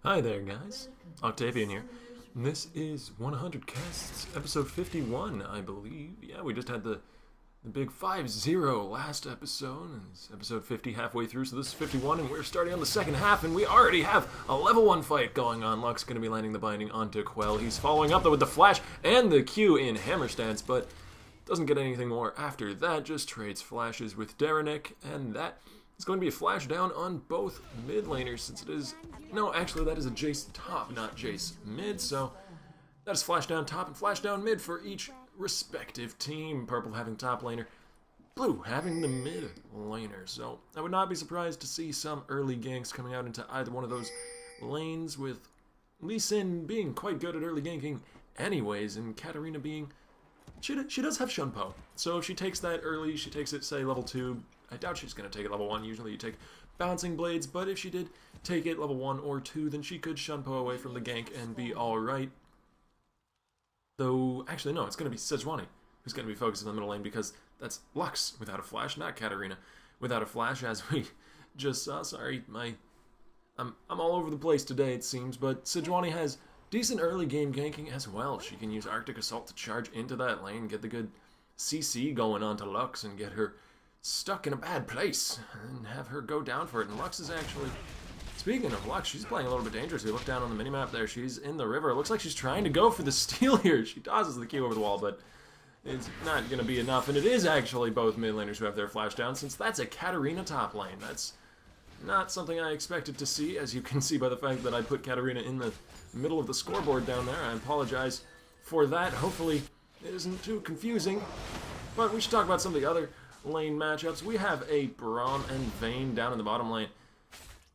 Hi there, guys. Octavian here. This is 100 Casts, episode 51, I believe. Yeah, we just had the big 5-0 last episode, and it's episode 50 halfway through, so this is 51, and we're starting on the second half, and we already have a level 1 fight going on. Luck's going to be landing the binding onto Quell. He's following up, though, with the flash and the Q in hammer stance, but doesn't get anything more after that, just trades flashes with Darenick, and that is going to be a flash down on both mid laners, since it is... No, actually, that is a Jace top, not Jace mid, so that is flash down top and flash down mid for each respective team. Purple having top laner, blue having the mid laner, so I would not be surprised to see some early ganks coming out into either one of those lanes, with Lee Sin being quite good at early ganking anyways, and Katarina being... She does have Shunpo, so if she takes that early, she takes it, say, level 2, I doubt she's going to take it level 1, usually you take Bouncing Blades, but if she did take it level 1 or 2, then she could Shunpo away from the gank and be alright. Though, actually no, it's going to be Sejuani who's going to be focused in the middle lane, because that's Lux without a flash, not Katarina without a flash, as we just saw. Sorry, I'm all over the place today, it seems, but Sejuani has decent early game ganking as well. She can use Arctic Assault to charge into that lane, get the good CC going onto Lux, and get her stuck in a bad place, and have her go down for it. And Lux is actually... Speaking of Lux, she's playing a little bit dangerous. You look down on the minimap there, she's in the river. It looks like she's trying to go for the steal here. She tosses the Q over the wall, but it's not going to be enough. And it is actually both mid laners who have their flash down, since that's a Katarina top lane. That's not something I expected to see, as you can see by the fact that I put Katarina in the middle of the scoreboard down there. I apologize for that. Hopefully it isn't too confusing. But we should talk about some of the other lane matchups. We have a Braum and Vayne down in the bottom lane.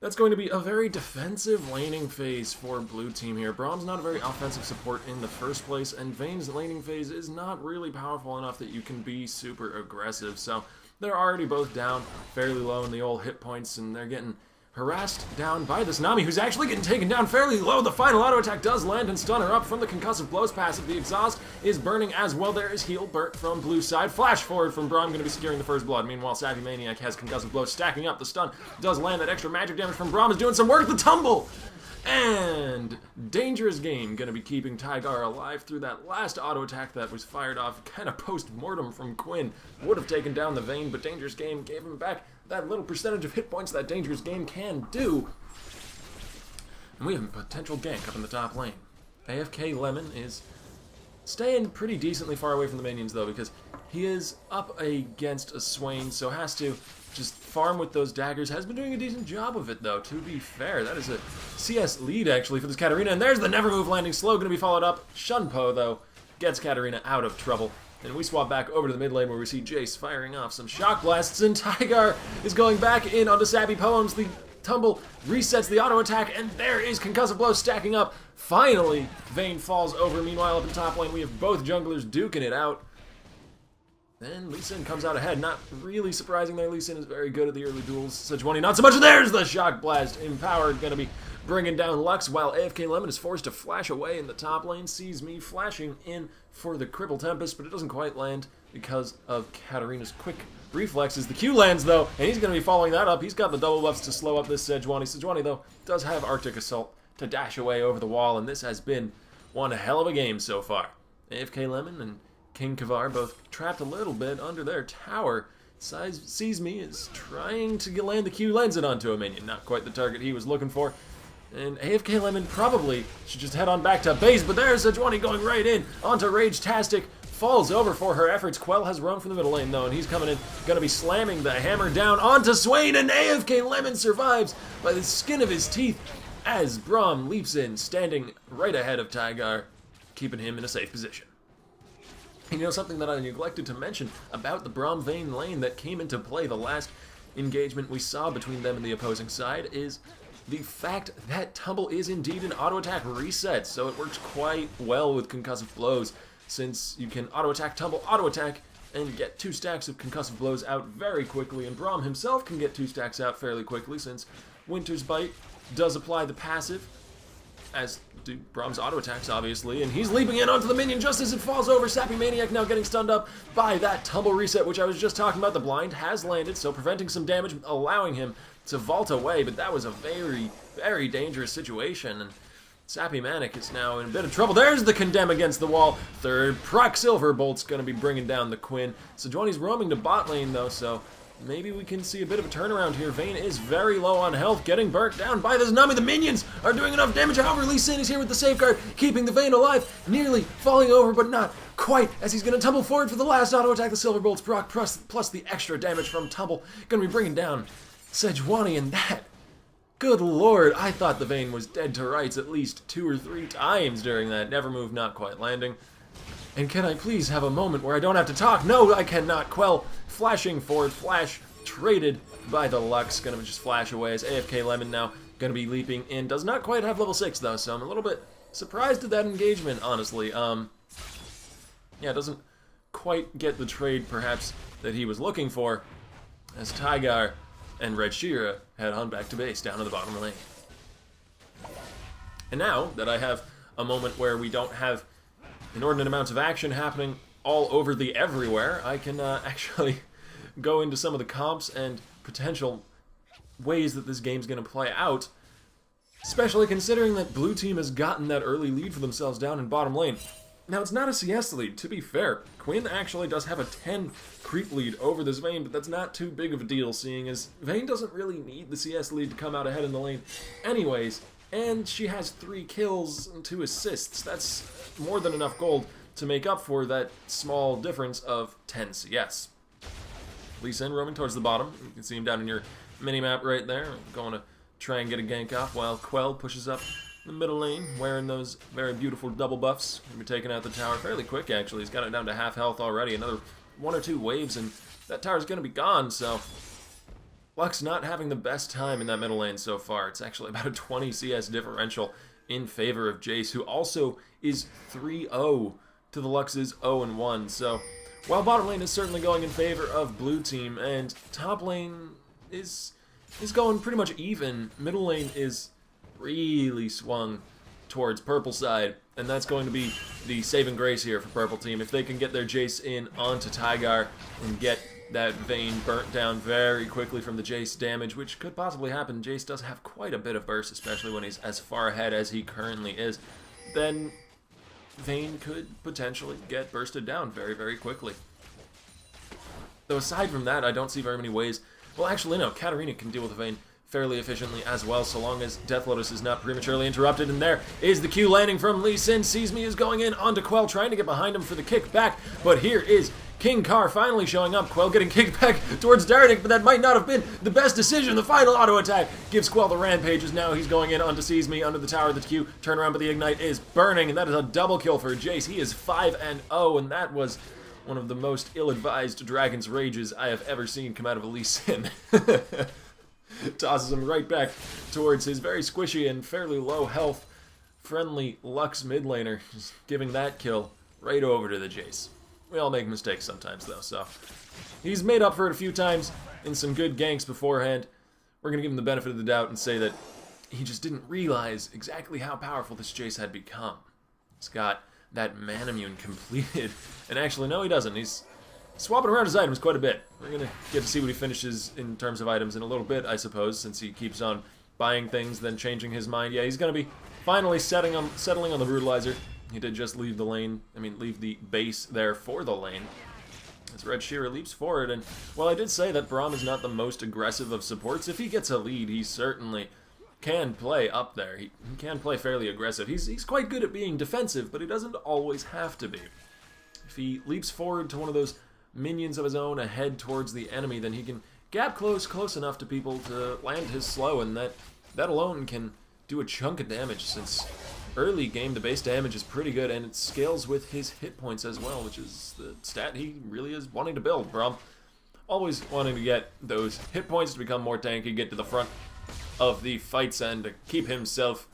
That's going to be a very defensive laning phase for blue team here. Braum's not a very offensive support in the first place, and Vayne's laning phase is not really powerful enough that you can be super aggressive. So they're already both down fairly low in the old hit points, and they're getting harassed down by this Nami, who's actually getting taken down fairly low. The final auto attack does land and stun her up from the concussive blows passive. The exhaust is burning as well. There is heal burnt from blue side. Flash forward from Braum, going to be securing the first blood. Meanwhile, Savvy Maniac has concussive blows stacking up. The stun does land. That extra magic damage from Braum is doing some work. The tumble! And Dangerous Game going to be keeping Tygar alive through that last auto attack that was fired off kind of post-mortem from Quinn. Would have taken down the Vayne, but Dangerous Game gave him back that little percentage of hit points that Dangerous Game can do. And we have a potential gank up in the top lane. AFK Lemon is staying pretty decently far away from the minions, though, because he is up against a Swain, so has to just farm with those daggers. Has been doing a decent job of it, though, to be fair. That is a CS lead, actually, for this Katarina. And there's the Never Move landing slow, going to be followed up. Shunpo, though, gets Katarina out of trouble. And we swap back over to the mid lane, where we see Jace firing off some shock blasts, and Tygar is going back in onto Sappy Poems. The tumble resets the auto attack, and there is concussive blows stacking up. Finally, Vayne falls over. Meanwhile, up in top lane, we have both junglers duking it out. Then Lee Sin comes out ahead. Not really surprising there. Lee Sin is very good at the early duels. Sejuani not so much. There's the shock blast. Empowered, going to be bringing down Lux, while AFK Lemon is forced to flash away in the top lane. Sees me flashing in for the Cripple Tempest, but it doesn't quite land because of Katarina's quick reflexes. The Q lands, though, and he's going to be following that up. He's got the double buffs to slow up this Sejuani. Sejuani, though, does have Arctic Assault to dash away over the wall, and this has been one hell of a game so far. AFK Lemon and King Kavar both trapped a little bit under their tower. Sees me is trying to land the Q, lands it onto a minion. Not quite the target he was looking for. And AFK Lemon probably should just head on back to base, but there's Sejuani going right in onto Rage-tastic. Falls over for her efforts. Quell has run from the middle lane, though, and he's coming in, going to be slamming the hammer down onto Swain, and AFK Lemon survives by the skin of his teeth as Braum leaps in, standing right ahead of Tygar, keeping him in a safe position. You know, something that I neglected to mention about the Braum Vayne lane that came into play the last engagement we saw between them and the opposing side is the fact that Tumble is indeed an auto attack reset, so it works quite well with concussive blows, since you can auto attack, Tumble, auto attack, and get 2 stacks of concussive blows out very quickly, and Braum himself can get 2 stacks out fairly quickly, since Winter's Bite does apply the passive. as do Brahm's auto attacks, obviously, and he's leaping in onto the minion just as it falls over. Sappy Maniac now getting stunned up by that tumble reset, which I was just talking about. The blind has landed, so preventing some damage, allowing him to vault away, but that was a very, very dangerous situation, and Sappy Manic is now in a bit of trouble. There's the condemn against the wall. Third proc Silver Bolt's going to be bringing down the Quinn. Sejuani's roaming to bot lane, though, so maybe we can see a bit of a turnaround here. Vayne is very low on health, getting burnt down by this Nami. The minions are doing enough damage. However, Lee Sin is here with the safeguard, keeping the Vayne alive, nearly falling over, but not quite, as he's going to tumble forward for the last auto attack. The Silver Bolt's proc, plus the extra damage from tumble, going to be bringing down Sejuani, and that, good lord, I thought the Vayne was dead to rights at least 2 or 3 times during that. Never move, not quite landing. And can I please have a moment where I don't have to talk? No, I cannot. Quell flashing forward, flash traded by the Lux. Gonna just flash away as AFK Lemon now gonna be leaping in. Does not quite have level 6 though, so I'm a little bit surprised at that engagement, honestly. Yeah, doesn't quite get the trade perhaps that he was looking for, as Tygar and Red Sheera head on back to base down to the bottom lane. And now that I have a moment where we don't have inordinate amounts of action happening all over the everywhere, I can actually go into some of the comps and potential ways that this game's going to play out, especially considering that blue team has gotten that early lead for themselves down in bottom lane. Now, it's not a CS lead, to be fair. Quinn actually does have a 10 creep lead over this Vayne, but that's not too big of a deal, seeing as Vayne doesn't really need the CS lead to come out ahead in the lane anyways, and she has 3 kills and 2 assists. That's more than enough gold to make up for that small difference of 10 CS. Lee Sin roaming towards the bottom. You can see him down in your mini-map right there, going to try and get a gank off, while Quell pushes up the middle lane, wearing those very beautiful double buffs. Going to be taking out the tower fairly quick, actually. He's got it down to half health already. Another 1 or 2 waves, and that tower's going to be gone, so Lux not having the best time in that middle lane so far. It's actually about a 20 CS differential in favor of Jace, who also is 3-0 to the Lux's 0-1. So, while bottom lane is certainly going in favor of blue team, and top lane is going pretty much even, middle lane is really swung towards purple side, and that's going to be the saving grace here for purple team. If they can get their Jace in onto Tygar and get that Vayne burnt down very quickly from the Jace damage, which could possibly happen. Jace does have quite a bit of burst, especially when he's as far ahead as he currently is. Then Vayne could potentially get bursted down very, very quickly. Though aside from that, I don't see very many ways. Well, actually, no. Katarina can deal with Vayne fairly efficiently as well, so long as Death Lotus is not prematurely interrupted. And there is the Q landing from Lee Sin. Sees Me is going in onto Quell, trying to get behind him for the kick back. But here is King Carr finally showing up. Quell getting kicked back towards Dardik, but that might not have been the best decision. The final auto attack gives Quell the rampage, as now he's going in onto Sees Me under the tower of the Q. Turn around, but the Ignite is burning, and that is a double kill for Jace. He is 5-0, and that was one of the most ill-advised Dragon's Rages I have ever seen come out of a Lee Sin. Tosses him right back towards his very squishy and fairly low health friendly Lux mid laner, just giving that kill right over to the Jace. We all make mistakes sometimes though, so he's made up for it a few times in some good ganks beforehand. We're going to give him the benefit of the doubt and say that he just didn't realize exactly how powerful this Jace had become. He's got that Manamune completed, and actually no, he doesn't. He's swapping around his items quite a bit. We're going to get to see what he finishes in terms of items in a little bit, I suppose, since he keeps on buying things, then changing his mind. Yeah, he's going to be finally settling on the Brutalizer. He did just leave the lane, leave the base there for the lane, as Red Sheera leaps forward. And while I did say that Braum is not the most aggressive of supports, if he gets a lead, he certainly can play up there. He can play fairly aggressive. He's quite good at being defensive, but he doesn't always have to be. If he leaps forward to one of those minions of his own ahead towards the enemy, then he can gap close enough to people to land his slow, and that alone can do a chunk of damage, since early game the base damage is pretty good, and it scales with his hit points as well, which is the stat he really is wanting to build. Braum always wanting to get those hit points to become more tanky, get to the front of the fights, and to keep himself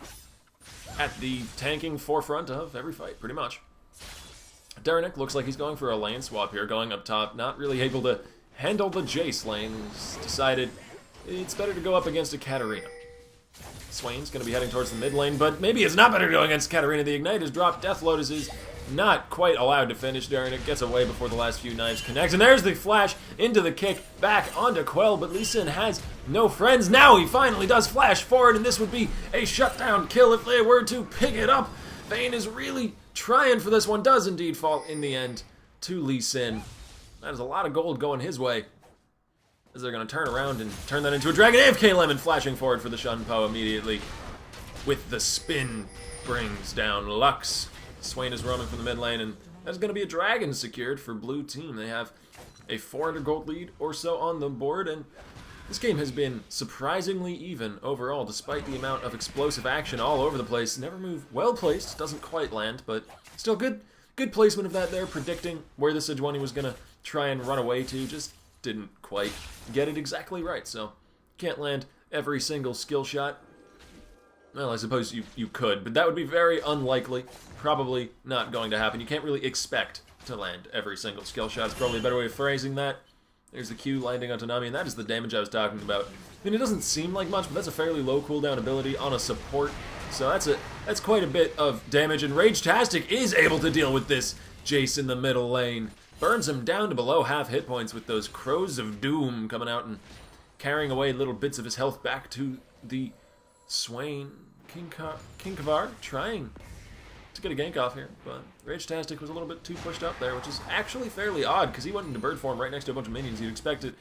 at the tanking forefront of every fight, pretty much. Darnik looks like he's going for a lane swap here, going up top, not really able to handle the Jace lane. He's decided it's better to go up against a Katarina. Swain's going to be heading towards the mid lane, but maybe it's not better to go against Katarina. The Ignite is dropped. Death Lotus is not quite allowed to finish during it. Gets away before the last few knives connect. And there's the flash into the kick back onto Quell, but Lee Sin has no friends. Now he finally does flash forward, and this would be a shutdown kill if they were to pick it up. Vayne is really trying for this one. Does indeed fall in the end to Lee Sin. That is a lot of gold going his way, as they're going to turn around and turn that into a dragon. AFK Lemon flashing forward for the Shunpo immediately with the spin brings down Lux. Swain is roaming from the mid lane, and that's going to be a dragon secured for blue team. They have a 400 gold lead or so on the board, and this game has been surprisingly even overall, despite the amount of explosive action all over the place. Never move well placed, doesn't quite land, but still good placement of that there, predicting where the Sejuani was going to try and run away to. Just didn't quite get it exactly right, so can't land every single skill shot. Well, I suppose you could, but that would be very unlikely. Probably not going to happen. You can't really expect to land every single skill shot. It's probably a better way of phrasing that. There's the Q landing on Tanami, and that is the damage I was talking about. I mean, it doesn't seem like much, but that's a fairly low cooldown ability on a support, so that's quite a bit of damage, and Rage-tastic is able to deal with this Jace in the middle lane. Burns him down to below half hit points with those Crows of Doom coming out and carrying away little bits of his health back to the Swain. Kinkavar trying to get a gank off here, but Rage-tastic was a little bit too pushed up there, which is actually fairly odd, because he went into bird form right next to a bunch of minions. You'd expect it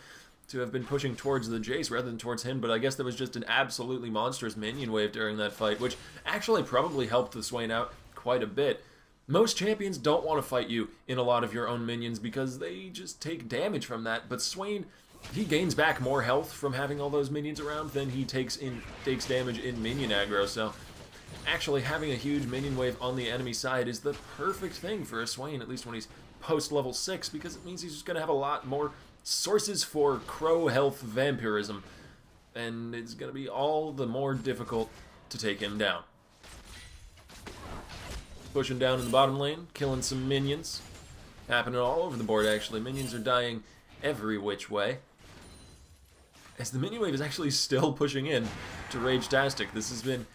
to have been pushing towards the Jace rather than towards him, but I guess there was just an absolutely monstrous minion wave during that fight, which actually probably helped the Swain out quite a bit. Most champions don't want to fight you in a lot of your own minions because they just take damage from that, but Swain, he gains back more health from having all those minions around than he takes damage in minion aggro, so actually having a huge minion wave on the enemy side is the perfect thing for a Swain, at least when he's post-level 6, because it means he's just going to have a lot more sources for crow health vampirism, and it's going to be all the more difficult to take him down. Pushing down in the bottom lane, killing some minions. Happening all over the board, actually. Minions are dying every which way, as the minion wave is actually still pushing in to Rage-tastic. This has been...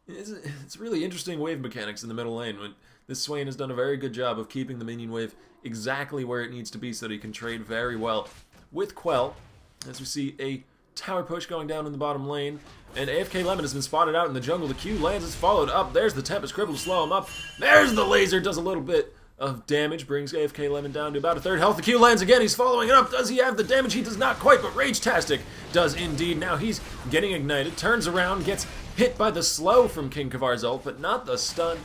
It's really interesting wave mechanics in the middle lane. When this Swain has done a very good job of keeping the minion wave exactly where it needs to be so that he can trade very well with Quell. As we see a tower push going down in the bottom lane, and AFK Lemon has been spotted out in the jungle. The Q lands, it's followed up. There's the Tempest Cripple to slow him up. There's the laser, does a little bit of damage, brings AFK Lemon down to about a third health. The Q lands again, he's following it up. Does he have the damage? He does not quite, but Rage-tastic does indeed. Now he's getting ignited, turns around, gets hit by the slow from Kinkavar's ult, but not the stun.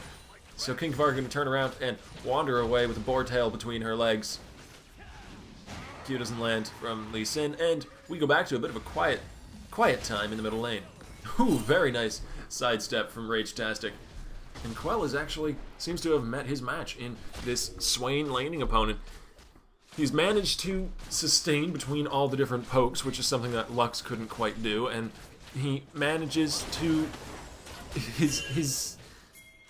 So Kinkavar going to turn around and wander away with a boar tail between her legs. Q doesn't land from Lee Sin, and we go back to a bit of a quiet time in the middle lane. Ooh, very nice sidestep from Rage-tastic. And Quell is actually seems to have met his match in this Swain laning opponent. He's managed to sustain between all the different pokes, which is something that Lux couldn't quite do, and he manages to... His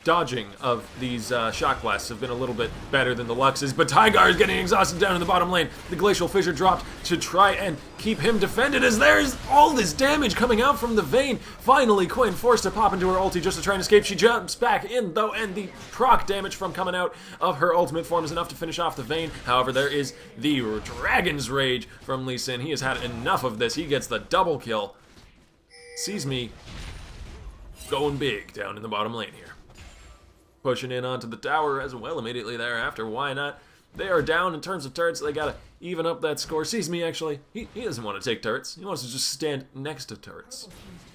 dodging of these shock blasts have been a little bit better than the Lux's, but Tygar is getting exhausted down in the bottom lane. The Glacial Fissure dropped to try and keep him defended, as there's all this damage coming out from the Vayne. Finally, Quinn forced to pop into her ulti just to try and escape. She jumps back in, though, and the proc damage from coming out of her ultimate form is enough to finish off the Vayne. However, there is the Dragon's Rage from Lee Sin. He has had enough of this. He gets the double kill. Sees me going big down in the bottom lane here. Pushing in onto the tower as well immediately thereafter. Why not? They are down in terms of turrets. They gotta even up that score. Sees me, actually. He doesn't want to take turrets. He wants to just stand next to turrets.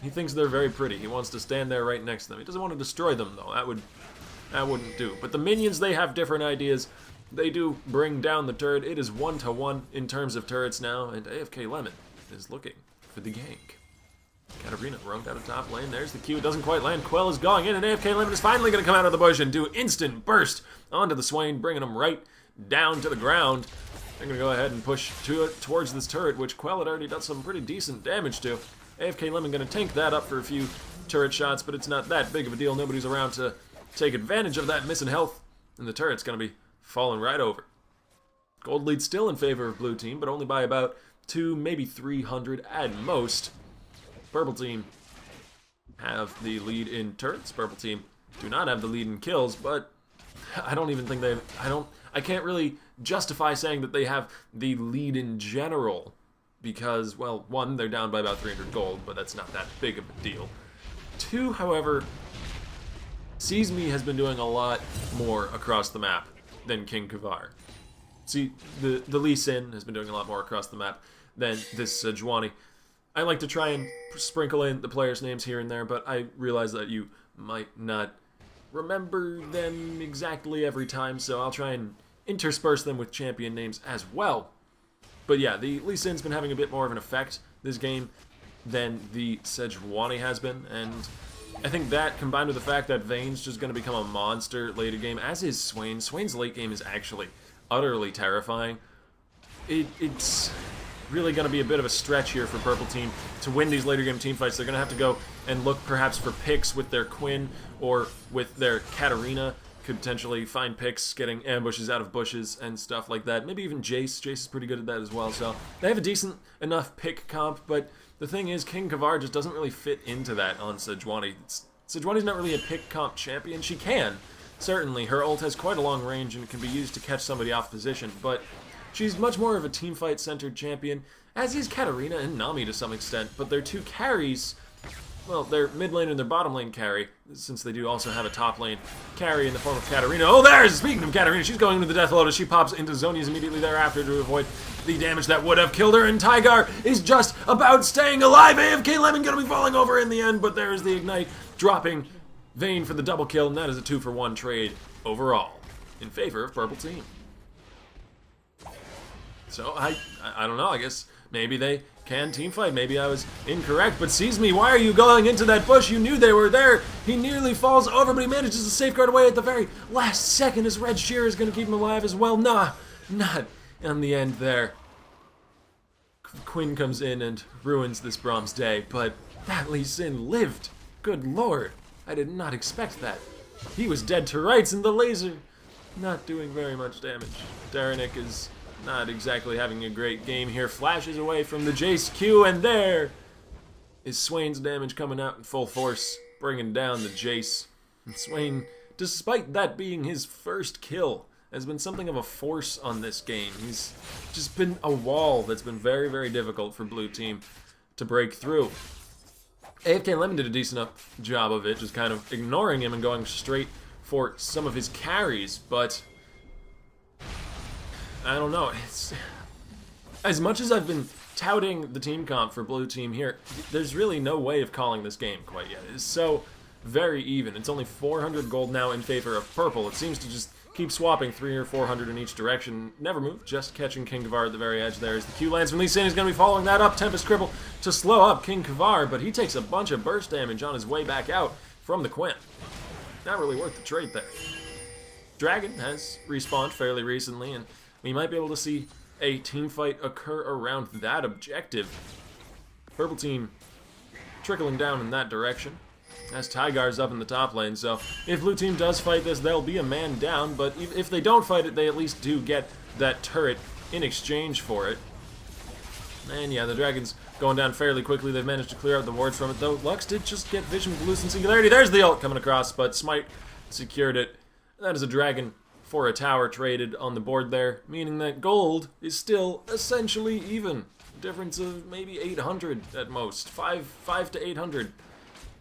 He thinks they're very pretty. He wants to stand there right next to them. He doesn't want to destroy them, though. That wouldn't do. But the minions, they have different ideas. They do bring down the turret. It is 1-to-1 in terms of turrets now, and AFK Lemon is looking for the gank. Katarina roamed out of top lane. There's the Q. It doesn't quite land. Quell is going in, and AFK Lemon is finally going to come out of the bush and do instant burst onto the Swain, bringing him right down to the ground. They're going to go ahead and push towards this turret, which Quell had already done some pretty decent damage to. AFK Lemon going to tank that up for a few turret shots, but it's not that big of a deal. Nobody's around to take advantage of that missing health, and the turret's going to be falling right over. Gold lead still in favor of blue team, but only by about 2, maybe 300 at most. Purple team have the lead in turrets. Purple team do not have the lead in kills, but I don't even think I can't really justify saying that they have the lead in general because, well, one, they're down by about 300 gold, but that's not that big of a deal. Two, however, Seize Me has been doing a lot more across the map than King Kavar. See, the Lee Sin has been doing a lot more across the map than this Sejuani. I like to try and sprinkle in the players' names here and there, but I realize that you might not remember them exactly every time, so I'll try and intersperse them with champion names as well. But yeah, the Lee Sin's been having a bit more of an effect this game than the Sejuani has been, and I think that, combined with the fact that Vayne's just going to become a monster later game, as is Swain. Swain's late game is actually utterly terrifying. It's really going to be a bit of a stretch here for Purple Team to win these later game teamfights. They're going to have to go and look perhaps for picks with their Quinn or with their Katarina. Could potentially find picks, getting ambushes out of bushes and stuff like that. Maybe even Jace. Jace is pretty good at that as well. So they have a decent enough pick comp, but the thing is, King Kavar just doesn't really fit into that on Sejuani. Sejuani's not really a pick comp champion. She can, certainly. Her ult has quite a long range and can be used to catch somebody off position, but she's much more of a teamfight-centered champion, as is Katarina and Nami to some extent, but their two carries, well, their mid lane and their bottom lane carry, since they do also have a top lane carry in the form of Katarina. Oh, there's, speaking of Katarina, she's going into the Death Lotus. She pops into Zonia's immediately thereafter to avoid the damage that would have killed her, and Tygar is just about staying alive. AFK Lemon gonna be falling over in the end, but there's the Ignite, dropping Vayne for the double kill, and that is a 2-for-1 trade overall in favor of Purple Team. So, I don't know, I guess maybe they can teamfight. Maybe I was incorrect, but Seize Me, why are you going into that bush? You knew they were there. He nearly falls over, but he manages to safeguard away at the very last second. His red shear is going to keep him alive as well. Nah, not in the end there. Quinn comes in and ruins this Brahm's day, but that Lee Sin lived. Good lord, I did not expect that. He was dead to rights, and the laser not doing very much damage. Darenick is not exactly having a great game here. Flashes away from the Jace Q, and there is Swain's damage coming out in full force, bringing down the Jace. And Swain, despite that being his first kill, has been something of a force on this game. He's just been a wall that's been very, very difficult for Blue Team to break through. AFK Lemon did a decent enough job of it, just kind of ignoring him and going straight for some of his carries, but I don't know. It's, as much as I've been touting the team comp for Blue Team here, there's really no way of calling this game quite yet. It's so very even. It's only 400 gold now in favor of Purple. It seems to just keep swapping 300 or 400 in each direction. Never move, just catching King Kavar at the very edge there as the Q lands from Lee Sin. Is going to be following that up. Tempest Cripple to slow up King Kavar, but he takes a bunch of burst damage on his way back out from the Quinn. Not really worth the trade there. Dragon has respawned fairly recently, and we might be able to see a team fight occur around that objective. Purple Team trickling down in that direction as Tygar's up in the top lane, so if Blue Team does fight this, they'll be a man down, but if they don't fight it, they at least do get that turret in exchange for it. And yeah, the Dragon's going down fairly quickly. They've managed to clear out the wards from it, though Lux did just get Vision, Blues, and Singularity. There's the ult coming across, but Smite secured it. That is a Dragon for a tower traded on the board there, meaning that gold is still essentially even. Difference of maybe 800 at most. 5 to 800.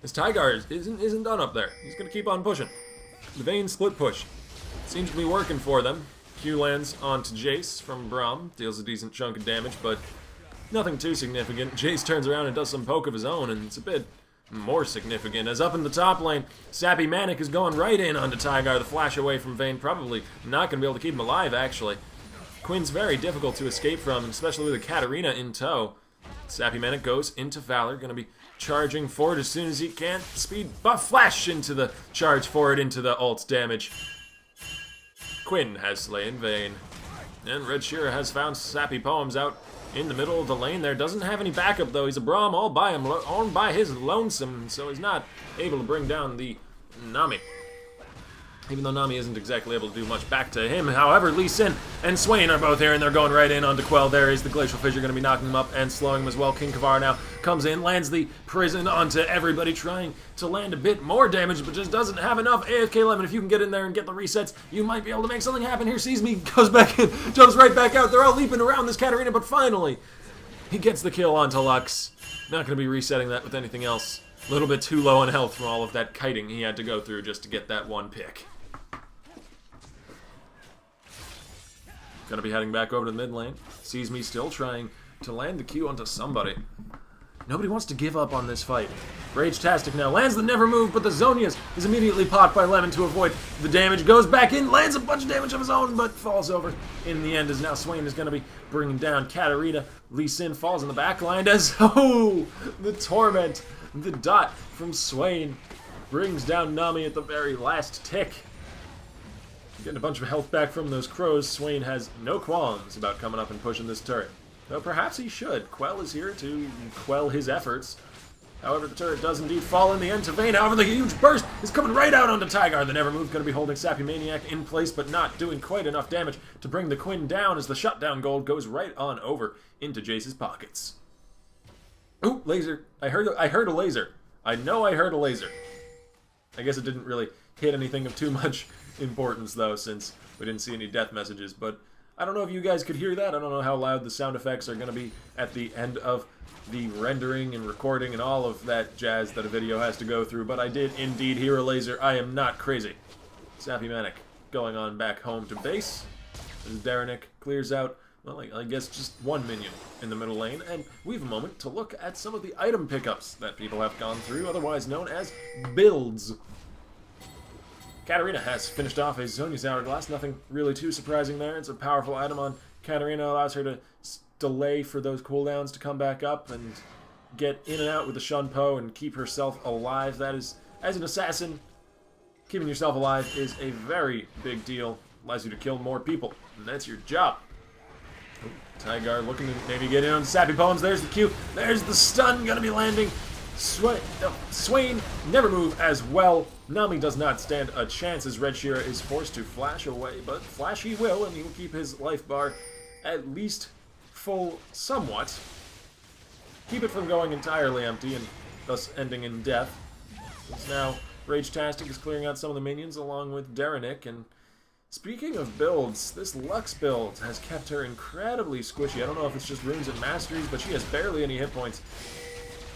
This Tygar isn't done up there. He's going to keep on pushing. The Vayne split push seems to be working for them. Q lands onto Jace from Braum. Deals a decent chunk of damage, but nothing too significant. Jace turns around and does some poke of his own, and it's a bit more significant. As up in the top lane, Sappy Manic is going right in onto Tygar. The flash away from Vayne, probably not going to be able to keep him alive, actually. Quinn's very difficult to escape from, especially with a Katarina in tow. Sappy Manic goes into Valor, going to be charging forward as soon as he can. Speed buff flash into the charge forward into the ult damage. Quinn has slain Vayne. And Red Shearer has found Sappy Poems out in the middle of the lane there. Doesn't have any backup though. He's a Braum all by his lonesome, so he's not able to bring down the Nami. Even though Nami isn't exactly able to do much back to him. However, Lee Sin and Swain are both here, and they're going right in onto Quell. There is the Glacial Fissure going to be knocking him up and slowing him as well. King Kavar now comes in, lands the prison onto everybody, trying to land a bit more damage, but just doesn't have enough. AFK Lemon, if you can get in there and get the resets, you might be able to make something happen here. Sees me, goes back in, jumps right back out. They're all leaping around this Katarina, but finally, he gets the kill onto Lux. Not going to be resetting that with anything else. A little bit too low on health from all of that kiting he had to go through just to get that one pick. Gonna be heading back over to the mid lane. Sees me still trying to land the Q onto somebody. Nobody wants to give up on this fight. Rage-tastic now lands the never move, but the Zonias is immediately popped by Lemon to avoid the damage. Goes back in, lands a bunch of damage of his own, but falls over in the end as now Swain is going to be bringing down Katarina. Lee Sin falls in the back line as, oh, the torment, the dot from Swain brings down Nami at the very last tick. Getting a bunch of health back from those crows, Swain has no qualms about coming up and pushing this turret. Though perhaps he should. Quell is here to quell his efforts. However, the turret does indeed fall in the end to Vayne. However, the huge burst is coming right out onto Tygar. The Never Move going to be holding Sappy Maniac in place, but not doing quite enough damage to bring the Quinn down as the shutdown gold goes right on over into Jace's pockets. Ooh, laser. I heard a laser. I know I heard a laser. I guess it didn't really hit anything of too much importance, though, since we didn't see any death messages, but I don't know if you guys could hear that. I don't know how loud the sound effects are going to be at the end of the rendering and recording and all of that jazz that a video has to go through, but I did indeed hear a laser. I am not crazy. Sappy Manic going on back home to base as Darenick clears out, well, I guess just one minion in the middle lane, and we have a moment to look at some of the item pickups that people have gone through, otherwise known as builds. Katarina has finished off a Zhonya's Hourglass. Nothing really too surprising there. It's a powerful item on Katarina. Allows her to delay for those cooldowns to come back up and get in and out with the Shunpo and keep herself alive. That is, as an assassin, keeping yourself alive is a very big deal. Allows you to kill more people, and that's your job. Tygar looking to maybe get in on Sappy Poems. There's the Q. There's the stun going to be landing. Swain never move as well. Nami does not stand a chance as Red Sheera is forced to flash away, but flash he will, and he will keep his life bar at least full somewhat. Keep it from going entirely empty and thus ending in death. As now Rage-tastic is clearing out some of the minions along with Darenick, and speaking of builds, this Lux build has kept her incredibly squishy. I don't know if it's just runes and masteries, but she has barely any hit points.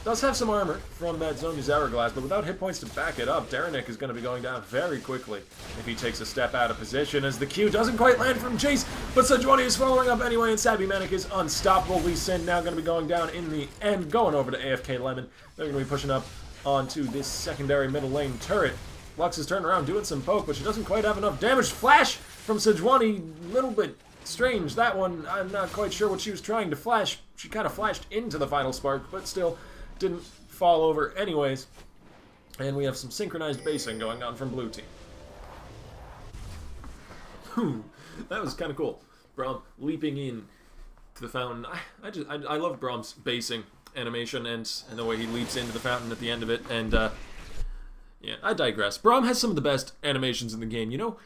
Does have some armor from that Zhonya's Hourglass, but without hit points to back it up, Darenick is going to be going down very quickly if he takes a step out of position, as the Q doesn't quite land from Jace, but Sejuani is following up anyway, and Sappy Manic is unstoppable. Lee Sin now going to be going down in the end, going over to AFK Lemon. They're going to be pushing up onto this secondary middle lane turret. Lux is turning around doing some poke, but she doesn't quite have enough damage. Flash from Sejuani, little bit strange. That one, I'm not quite sure what she was trying to flash. She kind of flashed into the final spark, but still didn't fall over anyways. And we have some synchronized basing going on from blue team. That was kind of cool. Braum leaping in to the fountain. I love Braum's basing animation and the way he leaps into the fountain at the end of it. And yeah, I digress. Braum has some of the best animations in the game. You know,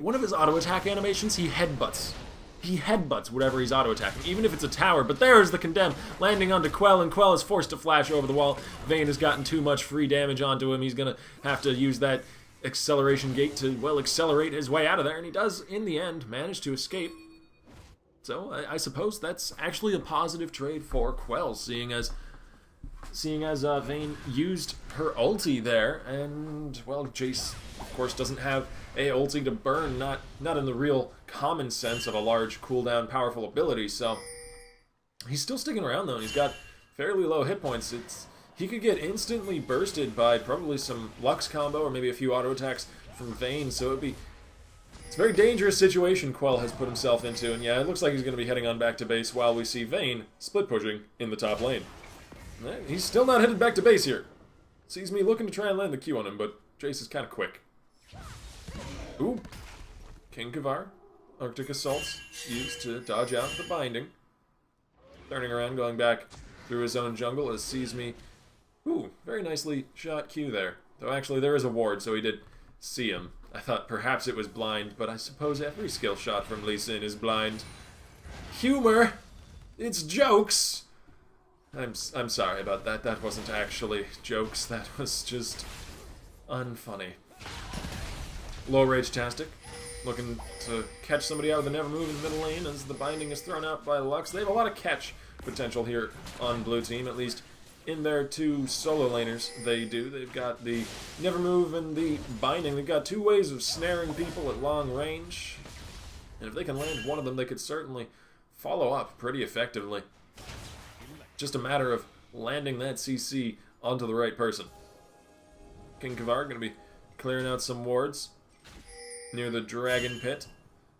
one of his auto attack animations, he headbutts. He headbutts whatever he's auto-attacking, even if it's a tower. But there's the Condemn landing onto Quell, and Quell is forced to flash over the wall. Vayne has gotten too much free damage onto him. He's going to have to use that acceleration gate to, well, accelerate his way out of there. And he does, in the end, manage to escape. So I suppose that's actually a positive trade for Quell, seeing as Vayne used her ulti there. And, well, Jace, of course, doesn't have a ulti to burn, not in the real common sense of a large cooldown powerful ability, so he's still sticking around though, and he's got fairly low hit points. He could get instantly bursted by probably some Lux combo or maybe a few auto attacks from Vayne, so it's a very dangerous situation Quell has put himself into, and yeah, it looks like he's going to be heading on back to base while we see Vayne split pushing in the top lane. He's still not headed back to base here. Sees me looking to try and land the Q on him, but Jace is kind of quick. Ooh, King Kavar, Arctic Assaults, used to dodge out the binding. Turning around, going back through his own jungle as sees me. Ooh, very nicely shot Q there. Though actually there is a ward, so he did see him. I thought perhaps it was blind, but I suppose every skill shot from Lee Sin is blind. Humor! It's jokes! I'm sorry about that. That wasn't actually jokes. That was just unfunny. Low Rage-tastic. Looking to catch somebody out of the never move in the middle lane as the binding is thrown out by Lux. They have a lot of catch potential here on blue team, at least in their two solo laners. They do. They've got the never move and the binding. They've got two ways of snaring people at long range. And if they can land one of them, they could certainly follow up pretty effectively. Just a matter of landing that CC onto the right person. King Kavar going to be clearing out some wards near the Dragon Pit.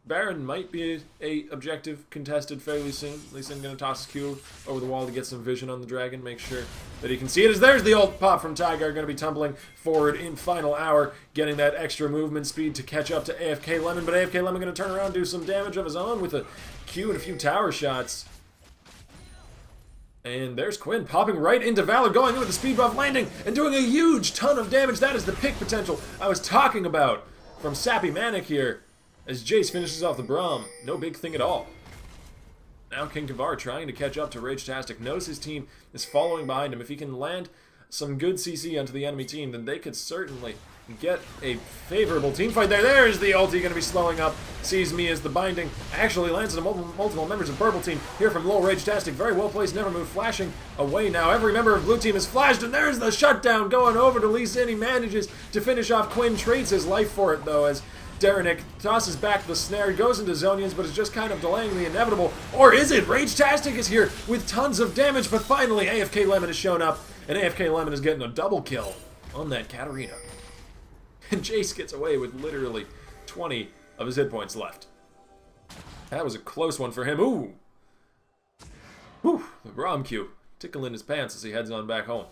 Baron might be a objective contested fairly soon. Lee Sin going to toss his Q over the wall to get some vision on the dragon, make sure that he can see it. As there's the ult pop from Tiger, going to be tumbling forward in final hour, getting that extra movement speed to catch up to AFK Lemon, but AFK Lemon going to turn around, do some damage of his own with a Q and a few tower shots. And there's Quinn popping right into Valor, going in with the speed buff, landing, and doing a huge ton of damage. That is the pick potential I was talking about from Sappy Manic here, as Jace finishes off the Braum. No big thing at all. Now King Kavar trying to catch up to Rage-tastic. Knows his team is following behind him. If he can land some good CC onto the enemy team, then they could certainly get a favorable team fight there. There's the ulti going to be slowing up. Sees me as the binding actually lands on multiple members of purple team here from Low Rage-tastic. Very well placed, never move, flashing away now. Every member of blue team is flashed, and there's the shutdown going over to Lee Sin. He manages to finish off Quinn, trades his life for it though, as Derenick tosses back the snare, goes into Zonians, but is just kind of delaying the inevitable. Or is it? Rage-tastic is here with tons of damage, but finally AFK Lemon has shown up, and AFK Lemon is getting a double kill on that Katarina. And Jace gets away with literally 20 of his hit points left. That was a close one for him. Ooh! Whew! The Braum Q tickling his pants as he heads on back home.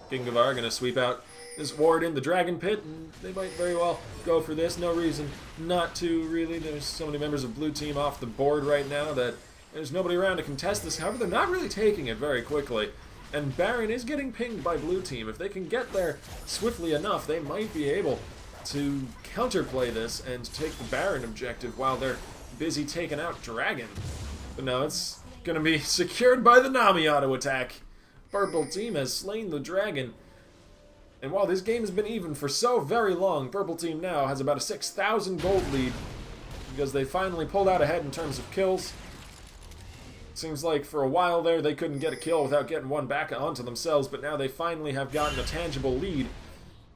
King Gavar gonna sweep out this ward in the Dragon Pit, and they might very well go for this. No reason not to, really. There's so many members of blue team off the board right now that there's nobody around to contest this. However, they're not really taking it very quickly. And Baron is getting pinged by blue team. If they can get there swiftly enough, they might be able to counterplay this and take the Baron objective while they're busy taking out Dragon. But no, it's going to be secured by the Nami auto attack. Purple team has slain the Dragon. And while this game has been even for so very long, Purple team now has about a 6,000 gold lead because they finally pulled out ahead in terms of kills. Seems like for a while there they couldn't get a kill without getting one back onto themselves, but now they finally have gotten a tangible lead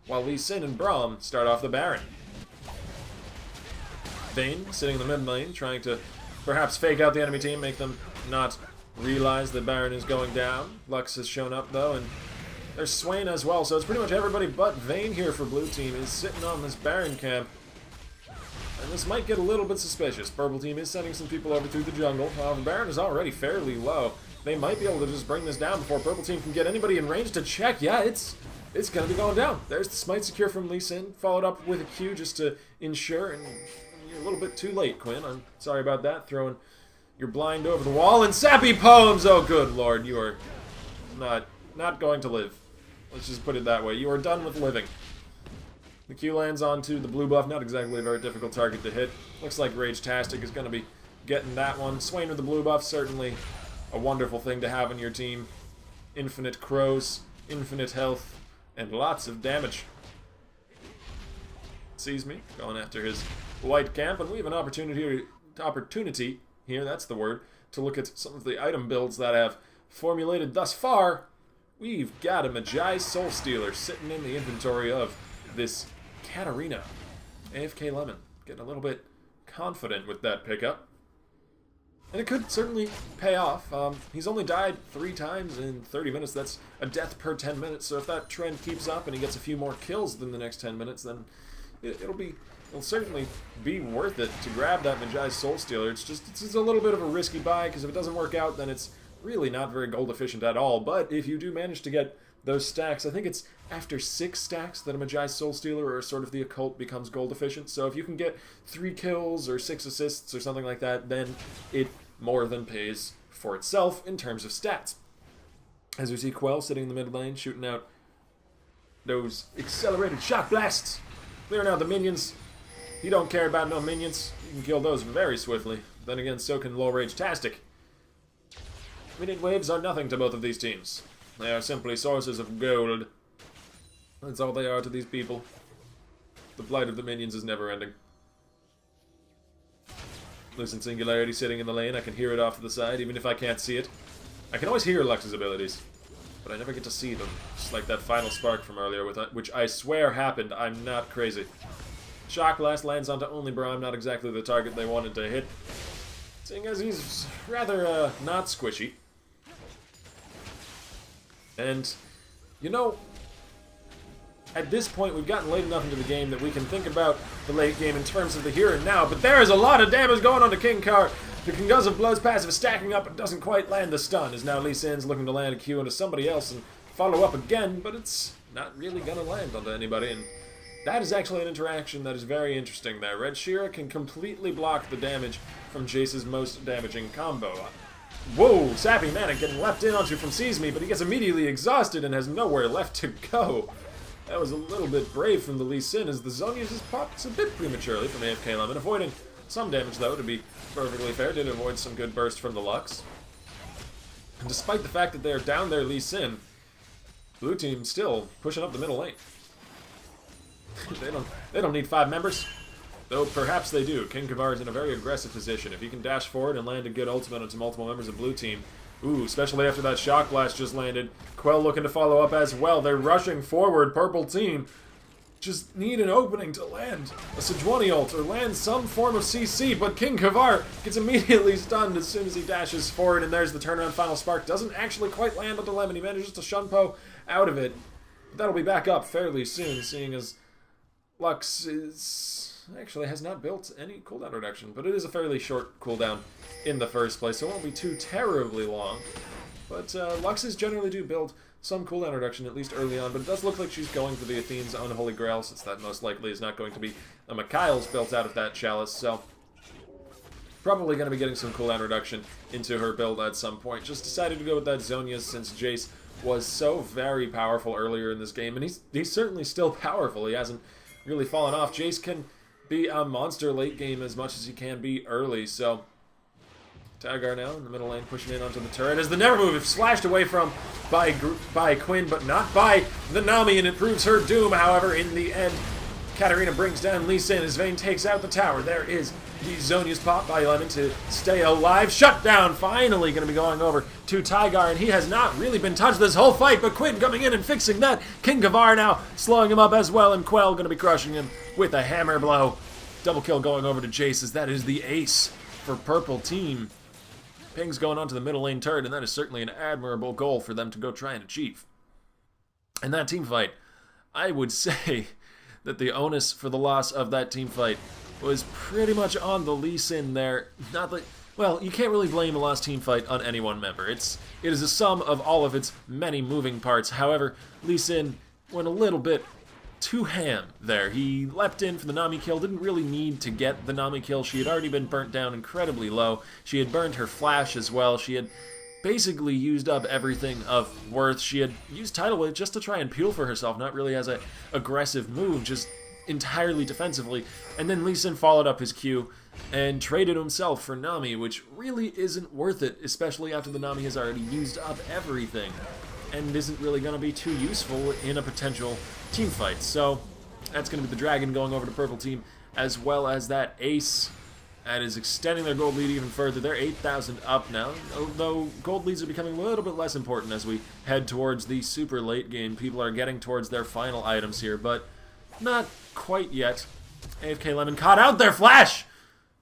while Lee Sin and Braum start off the Baron. Vayne sitting in the mid lane, trying to perhaps fake out the enemy team, make them not realize that Baron is going down. Lux has shown up though, and there's Swain as well, so it's pretty much everybody but Vayne here for blue team is sitting on this Baron camp. And this might get a little bit suspicious. Purple team is sending some people over through the jungle. However, Baron is already fairly low. They might be able to just bring this down before Purple team can get anybody in range to check. Yeah, it's going to be going down. There's the smite secure from Lee Sin, followed up with a Q just to ensure. And you're a little bit too late, Quinn. I'm sorry about that. Throwing your blind over the wall. And Sappy Poems! Oh, good lord. You are not going to live. Let's just put it that way. You are done with living. The Q lands onto the blue buff, not exactly a very difficult target to hit. Looks like Rage-tastic is going to be getting that one. Swain with the blue buff, certainly a wonderful thing to have in your team. Infinite crows, infinite health, and lots of damage. Sees me, going after his white camp, and we have an opportunity here, that's the word, to look at some of the item builds that have formulated thus far. We've got a Magi Soul Stealer sitting in the inventory of this Katarina. AFK Lemon getting a little bit confident with that pickup. And it could certainly pay off. He's only died 3 times in 30 minutes. That's a death per 10 minutes. So if that trend keeps up and he gets a few more kills than the next 10 minutes, then it'll certainly be worth it to grab that Magi Soul Stealer. It's just a little bit of a risky buy, because if it doesn't work out, then it's really not very gold efficient at all. But if you do manage to get those stacks, I think it's after 6 stacks that a Magi Soul Stealer or sort of the occult becomes gold efficient. So if you can get 3 kills or 6 assists or something like that, then it more than pays for itself in terms of stats. As we see Quell sitting in the mid lane, shooting out those accelerated shock blasts Clearing out the minions. He don't care about no minions. You can kill those very swiftly. Then again, so can Low Rage Tastic. Minion waves are nothing to both of these teams. They are simply sources of gold. That's all they are to these people. The blight of the minions is never ending. Lucent Singularity sitting in the lane. I can hear it off to the side, even if I can't see it. I can always hear Lux's abilities, but I never get to see them. Just like that final spark from earlier, which I swear happened. I'm not crazy. Shock Blast lands onto only Braum, not exactly the target they wanted to hit. Seeing as he's rather not squishy. And, you know, at this point we've gotten late enough into the game that we can think about the late game in terms of the here and now, but there is a lot of damage going on to King Car. The Concussive Blows passive is stacking up and doesn't quite land the stun, as now Lee Sin's looking to land a Q into somebody else and follow up again, but it's not really going to land onto anybody, and that is actually an interaction that is very interesting there. Red Sheera can completely block the damage from Jace's most damaging combo. Whoa, Sappy Manic getting leapt in onto from Sees Me, but he gets immediately exhausted and has nowhere left to go. That was a little bit brave from the Lee Sin, as the zone uses pops a bit prematurely from AFK Lemon, avoiding some damage though, to be perfectly fair, did avoid some good burst from the Lux. And despite the fact that they are down their Lee Sin, blue team still pushing up the middle lane. they don't need 5 members, though perhaps they do. King Kavar is in a very aggressive position. If he can dash forward and land a good ultimate onto multiple members of blue team, ooh, especially after that Shock Blast just landed. Quell looking to follow up as well. They're rushing forward. Purple team just need an opening to land a Sejuani ult or land some form of CC, but King Kavar gets immediately stunned as soon as he dashes forward, and there's the turnaround final spark. Doesn't actually quite land on the Lemon. He manages to Shunpo out of it. But that'll be back up fairly soon, seeing as Lux actually has not built any cooldown reduction, but it is a fairly short cooldown in the first place, so it won't be too terribly long. But Luxes generally do build some cooldown reduction, at least early on, but it does look like she's going for the Athene's Unholy Grail, since that most likely is not going to be a Mikhail's built out of that chalice, so probably going to be getting some cooldown reduction into her build at some point. Just decided to go with that Zhonya since Jace was so very powerful earlier in this game, and he's certainly still powerful. He hasn't really fallen off. Jace can be a monster late game as much as he can be early, so Tagar now in the middle lane pushing in onto the turret as the Never Move is slashed away from by Quinn, but not by the Nami, and it proves her doom. However, in the end, Katarina brings down Lee Sin as Vayne takes out the tower. There is the Zhonya's pop by Lemon to stay alive. Shutdown finally going to be going over to Tygar, and he has not really been touched this whole fight, but Quinn coming in and fixing that. King Kavar now slowing him up as well, and Quell going to be crushing him with a hammer blow. Double kill going over to Jace, as that is the ace for purple team. Ping's going onto the middle lane turret, and that is certainly an admirable goal for them to go try and achieve. And that team fight, I would say that the onus for the loss of that team fight was pretty much on the Lee Sin there. Not like, well, you can't really blame a lost team fight on any one member. It is a sum of all of its many moving parts. However, Lee Sin went a little bit too ham there. He leapt in for the Nami kill, didn't really need to get the Nami kill. She had already been burnt down incredibly low. She had burned her flash as well. She had basically used up everything of worth. She had used Tidal Wave just to try and peel for herself, not really as an aggressive move, just entirely defensively. And then Lee Sin followed up his Q and traded himself for Nami, which really isn't worth it, especially after the Nami has already used up everything and isn't really going to be too useful in a potential team fight. So that's going to be the Dragon going over to purple team, as well as that ace that is extending their gold lead even further. They're 8,000 up now, although gold leads are becoming a little bit less important as we head towards the super late game. People are getting towards their final items here, but not quite yet. AFK Lemon caught out their flash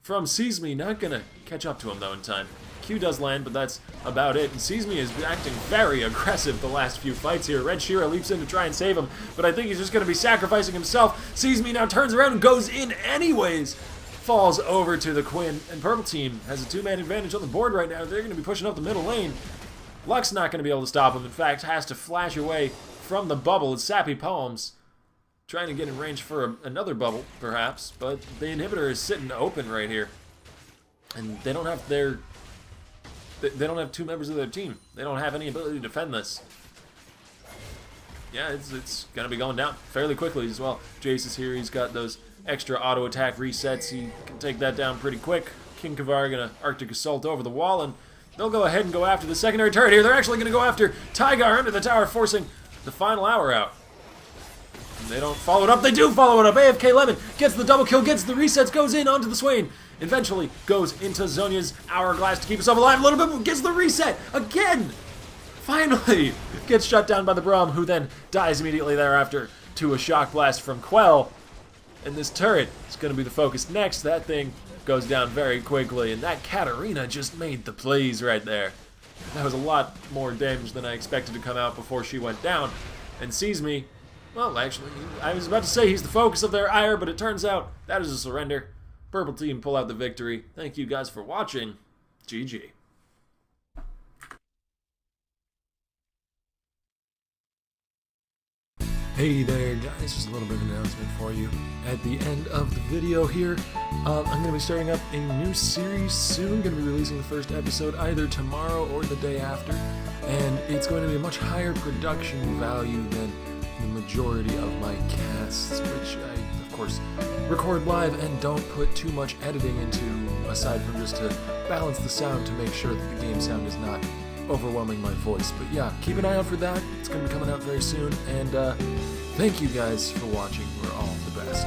from Sees Me. Not going to catch up to him, though, in time. Q does land, but that's about it. And Sees Me is acting very aggressive the last few fights here. Red Sheera leaps in to try and save him, but I think he's just going to be sacrificing himself. Sees Me now turns around and goes in anyways. Falls over to the Quinn, and purple team has a 2-man advantage on the board right now. They're going to be pushing up the middle lane. Lux not going to be able to stop him. In fact, has to flash away from the bubble. It's Sappy Poems trying to get in range for another bubble, perhaps, but the inhibitor is sitting open right here. And they don't have their... They don't have 2 members of their team. They don't have any ability to defend this. yeah, it's going to be going down fairly quickly as well. Jace is here. He's got those extra auto attack resets. He can take that down pretty quick. King Kavar going to Arctic Assault over the wall, and they'll go ahead and go after the secondary turret here. They're actually going to go after Tygar under the tower, forcing the final hour out. And they don't follow it up. They do follow it up. AFK Lemon gets the double kill, gets the resets, goes in onto the Swain. Eventually goes into Zhonya's hourglass to keep himself alive a little bit, but gets the reset again. Finally gets shut down by the Braum, who then dies immediately thereafter to a shock blast from Quell. And this turret is going to be the focus next. That thing goes down very quickly, and that Katarina just made the plays right there. That was a lot more damage than I expected to come out before she went down. And sees me, well, actually, I was about to say he's the focus of their ire, but it turns out that is a surrender. Purple team pull out the victory. Thank you guys for watching. GG. Hey there guys, just a little bit of an announcement for you at the end of the video here. I'm going to be starting up a new series soon, going to be releasing the first episode either tomorrow or the day after, and it's going to be a much higher production value than the majority of my casts, which I, of course, record live and don't put too much editing into, aside from just to balance the sound to make sure that the game sound is not overwhelming my voice. But yeah, keep an eye out for that. It's going to be coming out very soon, and thank you guys for watching. We're all the best.